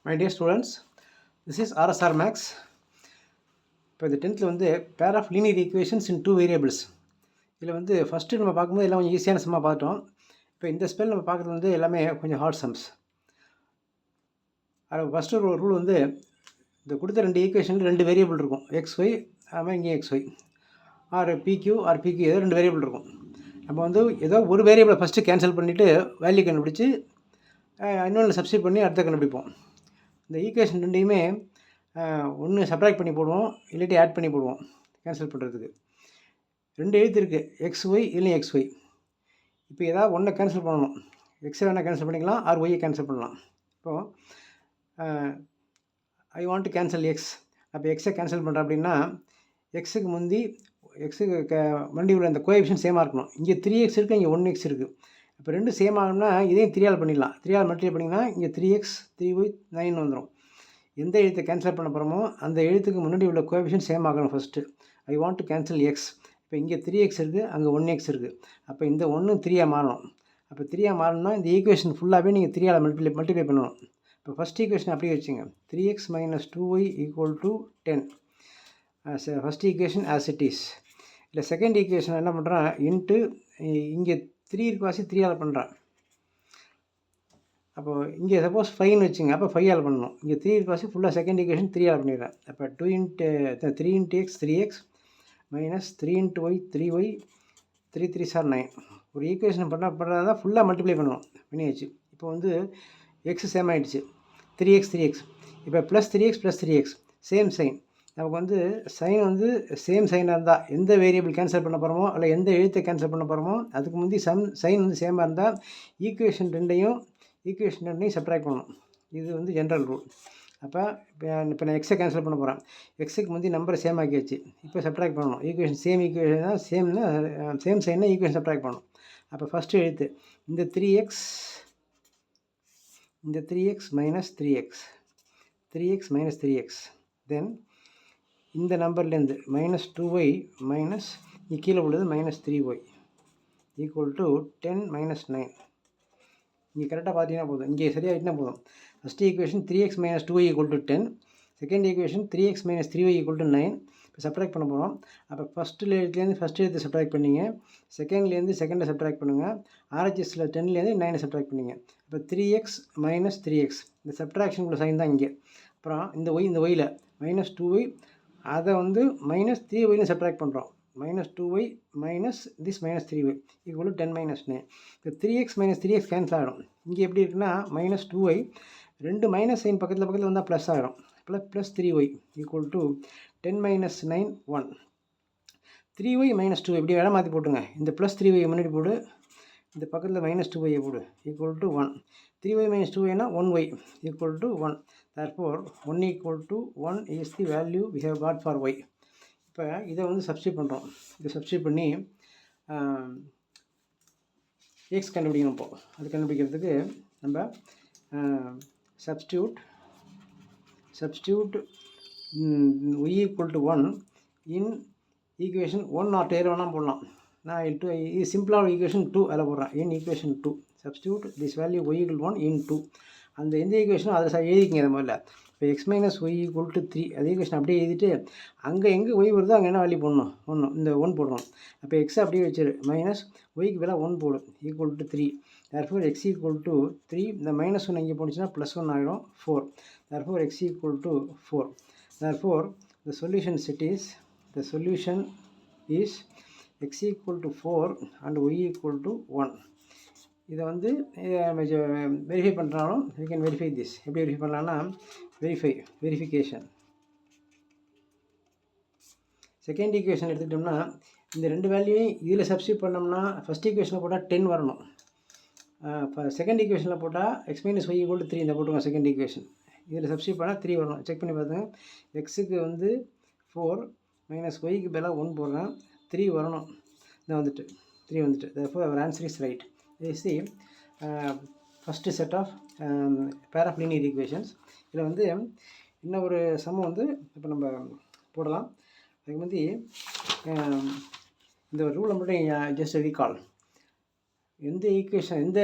My dear students, this is RSR Max. இப்போ இந்த 10th வந்து pair of linear equations in two variables. இதில் வந்து ஃபஸ்ட்டு நம்ம பார்க்கும்போது எல்லாம் கொஞ்சம் ஈஸியான சம்மாக பார்த்தோம். இப்போ இந்த ஸ்பெல் நம்ம பார்க்குறது வந்து எல்லாமே கொஞ்சம் ஹார்ட் சம்ஸ். அதில் ஃபஸ்ட்டு ஒரு ரூல் வந்து இந்த கொடுத்த ரெண்டு ஈக்குவேஷனில் ரெண்டு வேரியபிள் இருக்கும், XY அதுமாதிரி இங்கே XY ஆர் PQ ஏதோ ரெண்டு வேரியபிள் இருக்கும். நம்ம வந்து ஏதோ ஒரு வேரியபிளை ஃபஸ்ட்டு கேன்சல் பண்ணிவிட்டு வேல்யூ கண்டுபிடிச்சி இன்னொன்று சப்ஸ்டிட் பண்ணி அடுத்த கண்டுபிடிப்போம். இந்த ஈக்குவேஷன் ரெண்டையுமே ஒன்று சப்ராக்ட் பண்ணி போடுவோம், இல்லாட்டி ஆட் பண்ணி போடுவோம் கேன்சல் பண்ணுறதுக்கு. ரெண்டு எழுத்து இருக்குது, XY இல்லையும் XY. இப்போ ஏதாவது ஒன்றை கேன்சல் பண்ணணும், எக்ஸை வேணால் கேன்சல் பண்ணிக்கலாம், ஆர் ஒய்யை கேன்சல் பண்ணலாம். இப்போது I want to cancel X. அப்போ எக்ஸை கேன்சல் பண்ணுறேன் அப்படின்னா எக்ஸுக்கு முந்தி மண்டி உள்ள அந்த கோஎஃபிஷியன்ட் சேமாக இருக்கணும். இங்கே 3x இருக்குது, இங்கே 1x இருக்குது. இப்போ ரெண்டு சேம் ஆகணும்னா இதையும் 3ஆல் பண்ணிடலாம். 3ஆல் மல்டிப்ளை பண்ணிங்கன்னா இங்கே 3x 3y 9 வந்துடும். எந்த எழுத்தை கேன்சல் பண்ண போகிறோமோ அந்த எழுத்துக்கு முன்னாடி உள்ள கோஎஃபிஷியன்ட் சேம் ஆகணும். First I want to cancel X. இப்போ இங்கே 3x இருக்குது, அங்கே 1x இருக்குது. அப்போ இந்த 1 3ஆக மாறணும். அப்போ 3ஆக மாறணும்னா இந்த ஈக்குவேஷன் ஃபுல்லாகவே நீங்கள் 3ஆல் மல்டிப்ளை பண்ணணும். இப்போ ஃபஸ்ட் ஈக்குவேஷன் அப்படியே வச்சுங்க, 3x - 2y = 10. First equation as it is. இல்லை செகண்ட் ஈக்குவேஷன் என்ன பண்ணுறான், இன்ட்டு இங்கே 3 இருக்காசி 3ஆல் பண்ணுறான். அப்போது இங்கே சப்போஸ் 5ன்னு வச்சுங்க, அப்போ 5ஆல் பண்ணணும். இங்கே 3 இருக்காசி ஃபுல்லாக செகண்ட் ஈக்குவேஷன் 3ஆல் பண்ணிடுறேன். அப்போ 3 × x 3x - 3 × y 3y 3 3s are 9. ஒரு ஈக்குவேஷன் பண்ணுறதா ஃபுல்லாக மல்டிப்ளை பண்ணணும், பண்ணியாச்சு. இப்போ வந்து எக்ஸ் சேம் ஆகிடுச்சு, 3x. இப்போ +3x சேம் சைன். நமக்கு வந்து சைன் வந்து சேம் சைனாக இருந்தால் எந்த வேரியபிள் கேன்சல் பண்ண போகிறோமோ இல்லை எந்த எழுத்தை கேன்சல் பண்ண போகிறோமோ அதுக்கு முந்தி சைன் வந்து சேமாக இருந்தால் ஈக்குவேஷன் ரெண்டையும் சப்ராக்ட் பண்ணணும். இது வந்து ஜென்ரல் ரூல். அப்போ இப்போ நான் எக்ஸை கேன்சல் பண்ண போகிறேன், எக்ஸுக்கு முந்தி நம்பரை சேம் ஆக்கியாச்சு. இப்போ சப்ராக்ட் பண்ணணும். ஈக்குவேஷன் சேம் தான், சேம் சைன்னா ஈக்குவேஷன் சப்ராக்ட் பண்ணணும். அப்போ ஃபஸ்ட்டு எழுத்து இந்த 3x - 3x தென் இந்த நம்பர்லேருந்து -2y இங்கே கீழே உள்ளது -3y = 10 - 9. இங்கே கரெக்டாக பார்த்தீங்கன்னா போதும், இங்கே சரியாகிட்டுனா போதும். First equation 3x - 2y = 10. Second equation 3x - 3y = 9. இப்போ சப்ராக்ட் பண்ண போகிறோம். அப்போ ஃபஸ்ட்டு எழுத்து சப்ராக்ட் பண்ணிங்க, செகண்ட்லேருந்து செகண்டை சப்ராக்ட் பண்ணுங்கள், RHSல 10லேருந்து 9 சப்ராக்ட் பண்ணிங்க. இப்போ 3x - 3x இந்த சப்ட்ராக்ஷனுக்குள்ள சைன் தான் இங்கே. அப்புறம் இந்த ஒயில் -2y அதை வந்து -3y சப்ராக்ட் பண்ணுறோம். -2y - this -3y = 10 - 9. இப்போ 3x - 3x கேன்சல் ஆகிடும். இங்கே எப்படி இருக்குன்னா -2y ரெண்டு மைனஸ் சைன் பக்கத்தில் வந்தால் ப்ளஸ் ஆகிடும். +3y = 10 - 9 1. 3y - 2y இப்படி இடம் மாற்றி போட்டுங்க. இந்த +3y முன்னாடி போடு, இந்த பக்கத்தில் -2y போடு = 1. 3y - 2y 1y = 1. Therefore 1 = 1 is the value we have got for y. இப்போ இதை வந்து சப்ஸ்டிட் பண்ணுறோம். இதை சப்ஸ்டிட் பண்ணி எக்ஸ் கண்டுபிடிக்கணும். இப்போது அது கண்டுபிடிக்கிறதுக்கு நம்ம substitute y = 1 in equation 1 or 2 வேணால் போடலாம். நான் இது சிம்பிளாக ஈக்குவேஷன் 2 அதில் போடுறேன். இன் equation 2 substitute this value y = 1 in 2. அந்த எந்த ஈக்குவேஷனும் அதை எழுதிக்கிங்க. அது முதல்ல இப்போ x - y = 3 அதே ஈக்குவேஷன் அப்படியே எழுதிட்டு அங்கே எங்கே y வருதோ அங்கே என்ன வேல்யூ போடணும், இந்த 1 போடுறோம். அப்போ எக்ஸை அப்படியே வச்சிரு, -yக்கு பதிலாக 1 போடு = 3. therefore x = 3. இந்த -1 இங்கே போணுச்சுன்னா +1 ஆகிடும் 4. therefore x = 4. therefore the solution is x = 4 and y = 1. இதை வந்து வெரிஃபை பண்ணுறாலும் we can verify this. எப்படி வெரிஃபை பண்ணலான்னா வெரிஃபிகேஷன். செகண்ட் ஈக்குவேஷன் எடுத்துக்கிட்டோம்னா இந்த ரெண்டு வேல்யூவையும் இதில் சப்ஸ்டியூட் பண்ணோம்னா ஃபஸ்ட் ஈக்குவேஷனில் போட்டால் 10 வரணும். செகண்ட் ஈக்குவேஷனில் போட்டால் x - y = 3 இந்த போட்டுங்க. செகண்ட் ஈக்குவேஷன் இதில் சப்ஸ்டியூட் பண்ணால் 3 வரணும். செக் பண்ணி பார்த்துங்க. எக்ஸுக்கு வந்து 4 -yக்கு பதிலாக 1 போடுறேன், 3 வரணும். இதான் வந்துட்டு 3 வந்துட்டு. therefore our answer is right. This is the first set of pair of linear equations. இதில் வந்து இன்னும் ஒரு சம் வந்து இப்போ நம்ம போடலாம். அதுக்கு வந்து இந்த ரூலை மட்டும் ஜஸ்ட் ரீகால். எந்த ஈக்குவேஷன் எந்த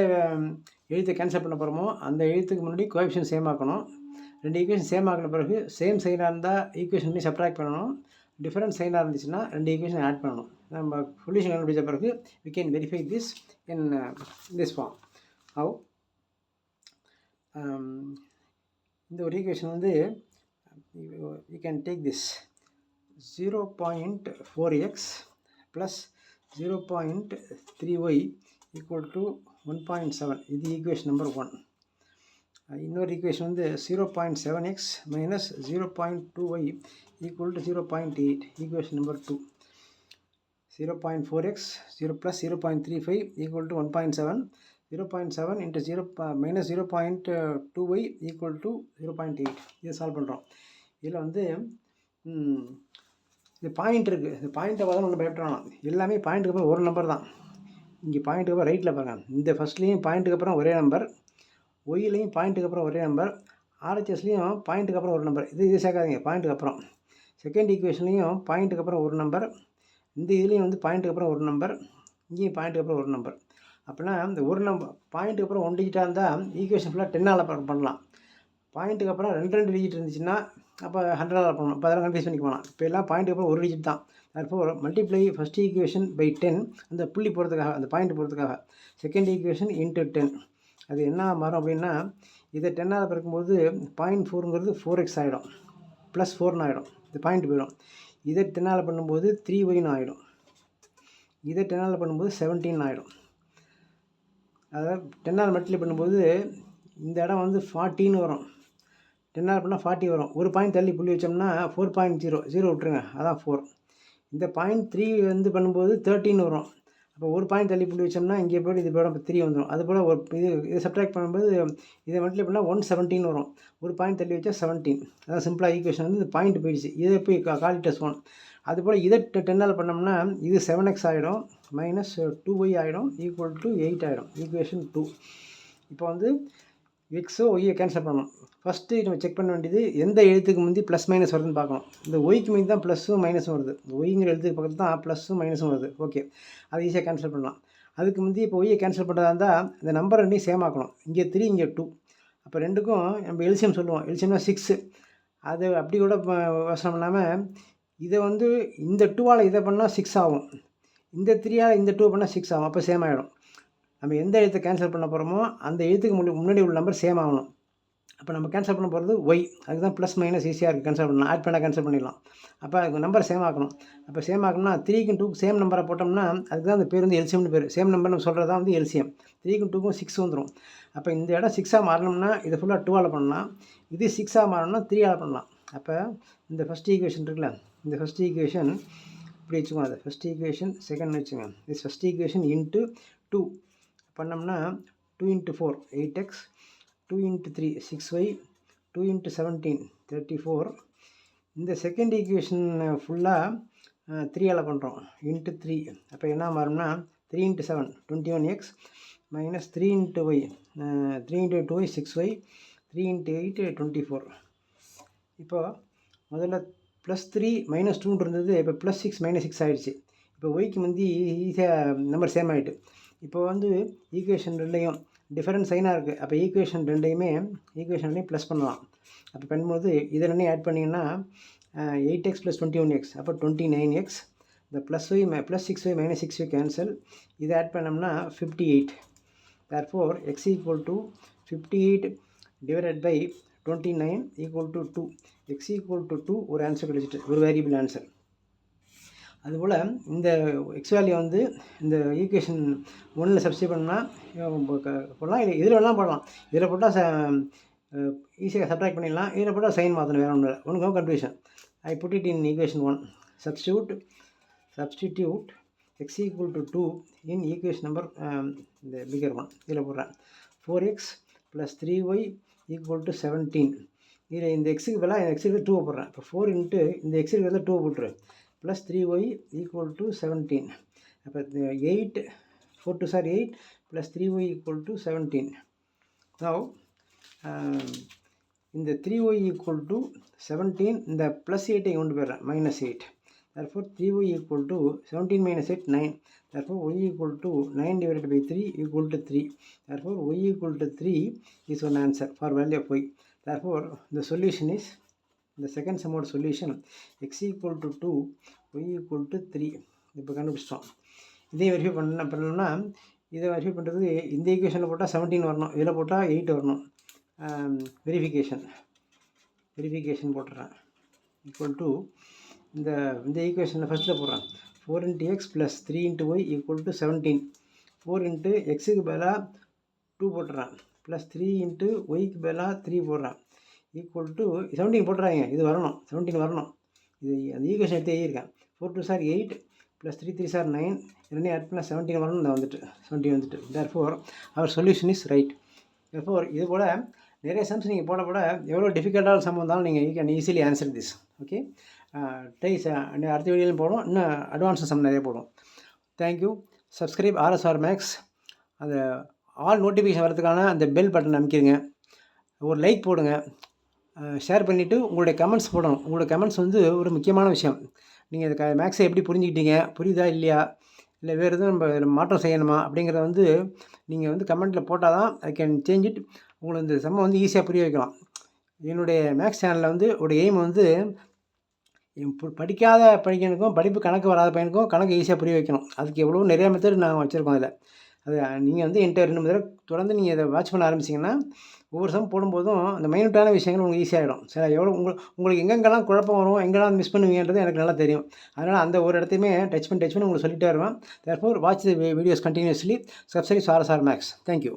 எழுத்தை கேன்சல் பண்ண போகிறோமோ அந்த எழுத்துக்கு முன்னாடி கோஎஃபிஷியன்ட் சேம் ஆக்கணும். ரெண்டு ஈக்குவேஷன் சேம் ஆகின பிறகு சேம் சைனாக இருந்தால் ஈக்குவேஷன் பண்ணி சப்ட்ராக்ட் பண்ணணும், டிஃப்ரெண்ட் சைனாக இருந்துச்சுன்னா ரெண்டு ஈக்குவேஷன் ஆட் பண்ணணும். நம்ம சொல்யூஷன் கண்டுபிடிச்ச பிறகு we can verify this in this form. how இந்த ஒரு ஈக்குவேஷன் வந்து you can take this 0.4x plus 0.3y equal to 1.7. இது ஈக்குவேஷன் நம்பர் 1. இன்னொரு ஈக்குவேஷன் வந்து 0.7x minus 0.2y equal to 0.8. Equation number 2. 0.4x 0 plus 0.35 equal to 1.7. 0.7 into 0 minus 0.2y equal to 0.8. இதை solve பண்ணுறோம். இதில் வந்து இந்த பாயிண்ட் இருக்குது, இந்த பாயிண்ட்டை பார்த்தா ஒன்று பயப்படலாம். எல்லாமே பாயிண்ட்டுக்கு அப்புறம் ஒரு நம்பர் தான். இங்கே பாயிண்ட்டுக்கு அப்புறம் ரைட்டில் பாருங்கள், இந்த ஃபஸ்ட்லேயும் பாயிண்ட்டுக்கு அப்புறம் ஒரே நம்பர், ஒய்லையும் பாயிண்ட்டுக்கு அப்புறம் ஒரே நம்பர், ஆர்ஹெச்எஸ்லேயும் பாயிண்ட்டுக்கு அப்புறம் ஒரு நம்பர். இது சேர்க்காதீங்க, பாயிண்ட்டுக்கு அப்புறம். செகண்ட் ஈக்குவேஷன்லேயும் பாயிண்ட்டுக்கு அப்புறம் ஒரு நம்பர், இந்த இதுலேயும் வந்து பாயிண்ட்டுக்கு அப்புறம் ஒரு நம்பர், இங்கேயும் பாயிண்ட்டுக்கு அப்புறம் ஒரு நம்பர். அப்படின்னா இந்த ஒரு நம்பர் பாயிண்ட்டுக்கு அப்புறம் 1 டிஜிட்டாக இருந்தால் ஈக்குவேஷன் ஃபுல்லாக 10ஆல் பண்ணலாம். பாயிண்ட்டுக்கு அப்புறம் 2 டிஜிட் இருந்துச்சுன்னா அப்போ 100ஆல் பண்ணணும். இப்போ அதெல்லாம் கன்ஃபியூஸ் பண்ணிக்க வேணாம். இப்போ எல்லாம் பாயிண்ட்டுக்கு அப்புறம் ஒரு டிஜிட் தான். தற்போது மல்டிப்ளை ஃபஸ்ட் ஈக்குவேஷன் பை 10, அந்த புள்ளி போகிறதுக்காக, அந்த பாயிண்ட் போகிறதுக்காக. Second equation into 10. அது என்ன மாறும் அப்படின்னா, இதை 10ஆல் பிறக்கும்போது 0.4ங்கிறது 4x ஆகிடும், ப்ளஸ் 4ன்னு ஆகிடும், இந்த பாயிண்ட் போயிடும். இதை 10ஆல் பண்ணும்போது 3yன்னு ஆகிடும், இதை 10ஆல் பண்ணும்போது 17 ஆகிடும். அதாவது 10ஆல் மல்டிப்ளை பண்ணும்போது இந்த இடம் வந்து 40ன்னு வரும், 10ஆல் பண்ணால் 40 வரும். ஒரு பாயிண்ட் தள்ளி புள்ளி வச்சோம்னா 4.0 0 விட்டுருங்க, அதான் 4. இந்த 0.3 வந்து பண்ணும்போது 13 வரும். அப்போ ஒரு பாயிண்ட் தள்ளி புள்ளி வச்சோம்னா இங்கே போய்ட்டு இது போய்டும், இப்போ 3 வந்துடும். அதுபோல் ஒரு இதை சப்ட்ராக்ட் பண்ணும்போது இதை மல்டிப்ளை பண்ணால் 117 வரும். ஒரு பாயிண்ட் தள்ளி வச்சா 17. அதான் சிம்பிளாக ஈக்குவேஷன் வந்து இந்த பாயிண்ட் போயிடுச்சு. இதை போய் காலிட்டஸ் 1. அதுபோல் இதை 10ஆல் பண்ணோம்னா இது 7x ஆகிடும், மைனஸ் 2y ஆகிடும், ஈக்குவல் டு 8 ஆகிடும். ஈக்குவேஷன் 2. இப்போ வந்து எக்ஸோ ஒய்யை கேன்சல் பண்ணணும். ஃபஸ்ட்டு நம்ம செக் பண்ண வேண்டியது எந்த எழுத்துக்கு முந்தி ப்ளஸ் மைனஸ் வருதுன்னு பார்க்கணும். இந்த ஒய்க்கு முந்தி தான் ப்ளஸ்ஸும் மைனஸும் வருது, ஒய்ங்கிற எழுத்துக்கு பக்கத்தில் தான் ப்ளஸ்ஸும் மைனஸும் வருது. ஓகே, அது ஈஸியாக கேன்சல் பண்ணலாம். அதுக்கு முந்தி இப்போ ஒய்யை கேன்சல் பண்ணுறதா இருந்தால் இந்த நம்பர் ரெண்டையும் சேம் ஆக்கணும். இங்கே 3, இங்கே 2. அப்போ ரெண்டுக்கும் நம்ம எல்சியம் சொல்லுவோம். எல்சியம்னா 6. அது அப்படி கூட யோசனை பண்ணாமல் இதை வந்து இந்த 2ஆல் இதை பண்ணால் 6 ஆகும், இந்த 3ஆல் இந்த 2 பண்ணால் 6 ஆகும். அப்போ சேம் ஆகிடும். நம்ம எந்த எழுத்தை கேன்சல் பண்ண போகிறோமோ அந்த எழுத்துக்கு முன்னாடி உள்ள நம்பர் சேம் ஆகணும். அப்போ நம்ம கேன்சல் பண்ண போகிறது ஒய். அதுதான் ப்ளஸ் மைனஸ் ஈஸியாக இருக்குது கேன்சல் பண்ணலாம். ஆட் பண்ணால் கேன்சல் பண்ணிடலாம். அப்போ அதுக்கு நம்பர் சேம் ஆக்கணும். அப்போ சேம் ஆகணும்னா 3க்கும் 2க்கும் சேம் நம்பரை போட்டோம்னா அதுக்கு தான் அந்த பேர் வந்து எல்சியம்னு பேர். சேம் நம்பர் நம்ம சொல்கிறது தான் வந்து எல்சியம். 3க்கும் 2க்கும் 6 வந்துடும். அப்போ இந்த இடம் 6ஆக மாறணும்னா இதை ஃபுல்லாக 2ஆல் பண்ணலாம், இது 6ஆக மாறணும்னா 3ஆல் பண்ணலாம். அப்போ இந்த ஃபஸ்ட் ஈக்குவேஷன் இருக்குல்ல, இந்த ஃபஸ்ட் ஈக்குவேஷன் இப்படி வச்சுக்கோங்க. அது ஃபஸ்ட் ஈக்குவேஷன் செகண்ட் வச்சுங்க. இது ஃபஸ்ட் ஈக்குவேஷன் இன்ட்டு 2 பண்ணோம்னா 2 × 4 8x, 2 × 3 6y, 2 × 17 34. இந்த செகண்ட் ஈக்குவேஷன் ஃபுல்லாக 3ஆல் பண்ணுறோம், இன்ட்டு 3. அப்போ என்ன மாறும்னா 3 × 7 21x, minus 3 × y 3 × 2y 6y, 3 × 8 24. இப்போ முதல்ல +3 -2 இருந்தது, இப்போ +6 -6 ஆகிடுச்சு. இப்போ ஒய்க்கு முந்தி ஈஸியாக நம்பர் சேம் ஆகிட்டு. இப்போ வந்து ஈக்குவேஷன் ரெண்டையும் டிஃபரெண்ட் சைனாக இருக்குது. அப்போ ஈக்குவேஷன் ரெண்டையுமே ப்ளஸ் பண்ணலாம். அப்போ பண்ணும்போது இதை ரெண்டையும் ஆட் பண்ணிங்கன்னா 8x + 21x, அப்போ 29x. இந்த +6y -6y கேன்சல். இதை ஆட் பண்ணோம்னா 58. Therefore x = 58 / 29 = 2. x = 2 ஒரு ஆன்சர் கிடைச்சிட்டு, ஒரு வேரியபிள் ஆன்சர். அதுபோல் இந்த எக்ஸ் வேல்யூ வந்து இந்த ஈக்குவேஷன் 1ல் சப்ஸ்டியூட் பண்ணால் போடலாம், இல்லை இதில் வேணாலும் போடலாம். இதில் போட்டால் ஈஸியாக சப்ட்ராக்ட் பண்ணிடலாம், இதில் போட்டால் சைன் மாற்றணும், வேறு ஒன்றும் இல்லை. ஒன்றுக்கும் confusion. I put it in equation 1. Substitute x = 2 in equation number இந்த பிகர் 1. இதில் போடுறேன் 4x + 3y = 17. இதில் இந்த எக்ஸுக்கு பதிலாக இந்த எக்ஸுக்கு 2 போடுறேன். இப்போ 4 × இந்த எக்ஸுக்கு பதிலாக 2 போட்டுரு, + 3y = 17. அப்போ 8 4 2 are 8 + 3y = 17. Now இந்த 3y = 17, இந்த +8ஐ கொண்டு போயிடுறேன், -8. Therefore 3y = 17 - 8 9. Therefore y = 9 / 3 = 3. Therefore y = 3 is one answer for value of y. Therefore, the solution is, the second sum ஓட solution x equal to 2, y equal to 3. இப்போ கண்டுபிடிச்சிட்டோம். இதையும் verify பண்ணணும்னா இதை வெரிஃபை பண்ணுறதுக்கு இந்த ஈக்குவேஷனில் போட்டால் 17 வரணும், இதில் போட்டால் 8 வரணும். வெரிஃபிகேஷன் போட்டுறேன். ஈக்குவல் டு இந்த ஈக்குவேஷனில் ஃபஸ்ட்டில் போடுறேன். 4 into x plus 3 into y equal to 17. 4 into xக்கு பதிலாக 2 போட்டுறேன், ப்ளஸ் 3 into yக்கு பதிலாக 3 போடுறேன், ஈக்குவல் டு 17 போட்டுறாங்க. இது வரணும், 17 வரணும். இது அந்த ஈக்குவேஷன் எடுத்து எழுதியிருக்கேன். 4 2 சார் 8 ப்ளஸ் 3 3 சார் 9, ரெண்டையும் ஆட் பண்ணால் 17 வரணும். இந்த வந்துட்டு 17 வந்துட்டு. Therefore our solution is right. Therefore இது போல் நிறைய சம்ஸ் நீங்கள் போட எவ்வளோ டிஃபிகல்ட்டான சம் வந்தாலும் நீங்கள் you can easily answer this. Okay, tries அடுத்த வீடியோலையும் போடுவோம், இன்னும் அட்வான்ஸ் சம் நிறைய போடுவோம். தேங்க்யூ. Subscribe RSR Maths. அந்த ஆல் நோட்டிஃபிகேஷன் வரதுக்கான அந்த பெல் பட்டன் அமைக்கிடுங்க. ஒரு லைக் போடுங்க, ஷேர் பண்ணிவிட்டு உங்களுடைய கமெண்ட்ஸ் போடணும். உங்களுடைய கமெண்ட்ஸ் வந்து ஒரு முக்கியமான விஷயம். நீங்கள் இந்த மேக்ஸை எப்படி புரிஞ்சுக்கிட்டீங்க, புரியுதா இல்லையா, இல்லை வேறு எதுவும் நம்ம மாற்றம் செய்யணுமா அப்படிங்கிறத வந்து நீங்கள் வந்து கமெண்ட்டில் போட்டால் தான் ஐ கேன் சேஞ்ச் இட். உங்களுக்கு இந்த சம்மை வந்து ஈஸியாக புரிய வைக்கலாம். என்னுடைய மேக்ஸ் சேனலில் வந்து ஒரு எய்ம் வந்து படிக்காத பையனுக்கும் படிப்பு கணக்கு வராத பையனுக்கும் கணக்கு ஈஸியாக புரிய வைக்கணும். அதுக்கு எவ்வளோ நிறையா மெத்தட் நாங்கள் வச்சுருக்கோம். அதில் அது நீங்கள் வந்து என்கிட்ட 2 தடவை தொடர்ந்து நீங்கள் இதை வாட்ச் பண்ண ஆரம்பிச்சிங்கன்னா ஒவ்வொரு சம் போடும்போதும் அந்த மைனூட்டான விஷயங்கள் உங்களுக்கு ஈஸியாகிடும். சரி, உங்களுக்கு எங்கெங்கெல்லாம் குழப்பம் வரும், எங்கெல்லாம் மிஸ் பண்ணுவீங்கன்றது எனக்கு நல்லா தெரியும். அதனால் அந்த ஒரு இடத்தையுமே டச் பண்ணி உங்களுக்கு சொல்லிட்டே வருவேன். Therefore watch the videos continuously. Subscribe RSR Maths. Thank you.